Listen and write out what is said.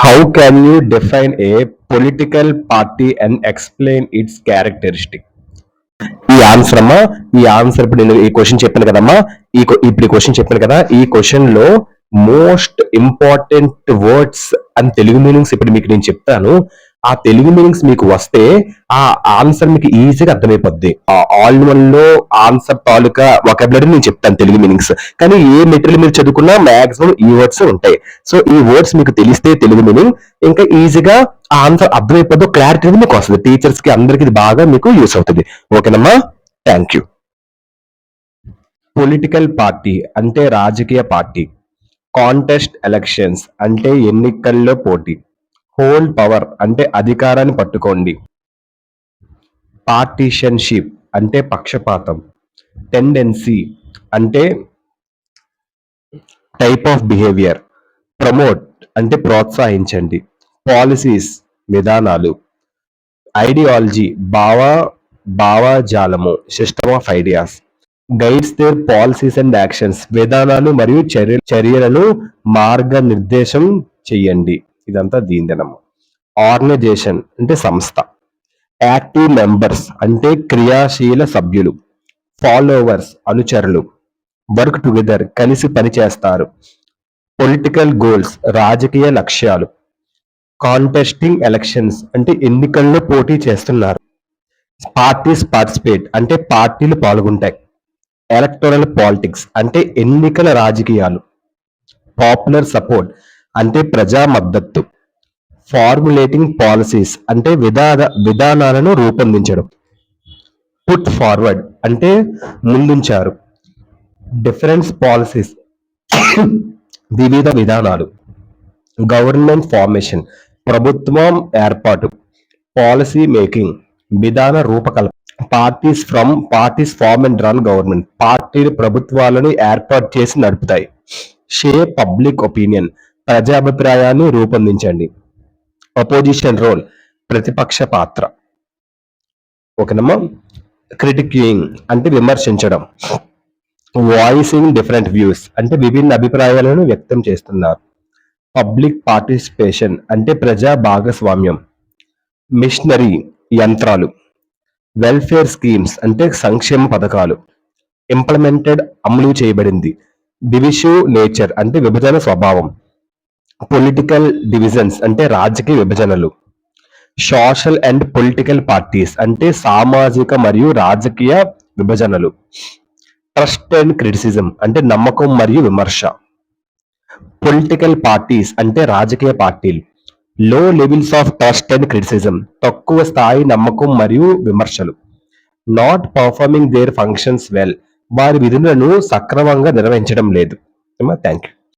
How can you define a political party and explain its characteristic? ఈ answer అమ్మా. ఈ answer ఇప్పుడు నేను ఈ క్వశ్చన్ చెప్పాను కదమ్మా. ఇప్పుడు ఈ క్వశ్చన్ చెప్పాను కదా. ఈ క్వశ్చన్ లో most important words and Telugu meanings ఇప్పుడు మీకు నేను చెప్తాను. ఆ తెలుగు మీనింగ్స్ మీకు వస్తే ఆ ఆన్సర్ మీకు ఈజీగా అర్థమైపోద్ది. ఆ ఆల్ వన్ లో ఆన్సర్ తాలూకా వొకాబులరీ నేను చెప్తాను తెలుగు మీనింగ్స్. కానీ ఏ మెటీరియల్ మీరు చదువుకున్నా మాక్సిమం ఈ వర్డ్స్ ఉంటాయి. సో ఈ వర్డ్స్ మీకు తెలిస్తే తెలుగు మీనింగ్ ఇంకా ఈజీగా ఆ ఆన్సర్ అర్థమైపోద్దు, క్లారిటీ అనేది మీకు వస్తుంది. టీచర్స్ కి అందరికి ఇది బాగా మీకు యూస్ అవుతుంది. ఓకేనమ్మా, థ్యాంక్ యూ. పొలిటికల్ పార్టీ అంటే రాజకీయ పార్టీ. కాంటెస్ట్ ఎలక్షన్స్ అంటే ఎన్నికల్లో పోటీ. హోల్డ్ పవర్ అంటే అధికారాన్ని పట్టుకోండి. పార్టీషన్షిప్ అంటే పక్షపాతం. టెండెన్సీ అంటే టైప్ ఆఫ్ బిహేవియర్. ప్రమోట్ అంటే ప్రోత్సహించండి. పాలసీస్ విధానాలు. ఐడియాలజీ భావజాలము, system of ideas. Guides their policies and actions విధానాలు మరియు చర్యలను మార్గనిర్దేశం చెయ్యండి. ఇదంతా దీనిదేనమ్మా. ఆర్గనైజేషన్ అంటే సంస్థ. యాక్టివ్ మెంబర్స్ అంటే క్రియాశీల సభ్యులు. ఫాలోవర్స్ అనుచరులు. వర్క్ టుగెదర్ కలిసి పనిచేస్తారు. పొలిటికల్ గోల్స్ రాజకీయ లక్ష్యాలు. కాంటెస్టింగ్ ఎలక్షన్స్ అంటే ఎన్నికల్లో పోటీ చేస్తున్నారు. పార్టీస్ పార్టిసిపేట్ అంటే పార్టీలు పాల్గొంటాయి. ఎలక్టోరల్ పాలిటిక్స్ అంటే ఎన్నికల రాజకీయాలు. పాపులర్ సపోర్ట్ అంటే ప్రజా మద్దతు. ఫార్ములేటింగ్ పాలసీస్ అంటే విధానాలను రూపొందించడం. పుట్ ఫార్వర్డ్ అంటే ముందుంచారు. డిఫరెన్స్ పాలసీస్ వివిధ విధానాలు. గవర్నమెంట్ ఫార్మేషన్ ప్రభుత్వం ఏర్పాటు. పాలసీ మేకింగ్ విధాన రూపకల్పన. Parties form and run government పార్టీలు ప్రభుత్వాలను ఏర్పాటు చేసి నడుపుతాయి. షేప్ పబ్లిక్ ఒపీనియన్ ప్రజాభిప్రాయాన్ని రూపొందించండి. అపోజిషన్ రోల్ ప్రతిపక్ష పాత్ర. ఓకేనమ్మా. క్రిటిక్యూయింగ్ అంటే విమర్శించడం. వాయిసింగ్ డిఫరెంట్ వ్యూస్ అంటే విభిన్న అభిప్రాయాలను వ్యక్తం చేస్తున్నారు. పబ్లిక్ పార్టిసిపేషన్ అంటే ప్రజా భాగస్వామ్యం. మిషనరీ యంత్రాలు. వెల్ఫేర్ స్కీమ్స్ అంటే సంక్షేమ పథకాలు. ఇంప్లిమెంటెడ్ అమలు చేయబడింది. డివిజివ్ నేచర్ అంటే విభజన స్వభావం. పొలిటికల్ డివిజన్స్ అంటే రాజకీయ విభజనలు. సోషల్ అండ్ పొలిటికల్ పార్టీస్ అంటే సామాజిక మరియు రాజకీయ విభజనలు. ట్రస్ట్ అండ్ క్రిటిసిజం అంటే నమ్మకం మరియు విమర్శ. పొలిటికల్ పార్టీస్ అంటే రాజకీయ పార్టీలు. లో levels of trust and criticism తక్కువ స్థాయి నమ్మకం మరియు విమర్శలు. Not performing there functions well వారి విధులను సక్రమంగా నిర్వహించడం లేదు. Thank you.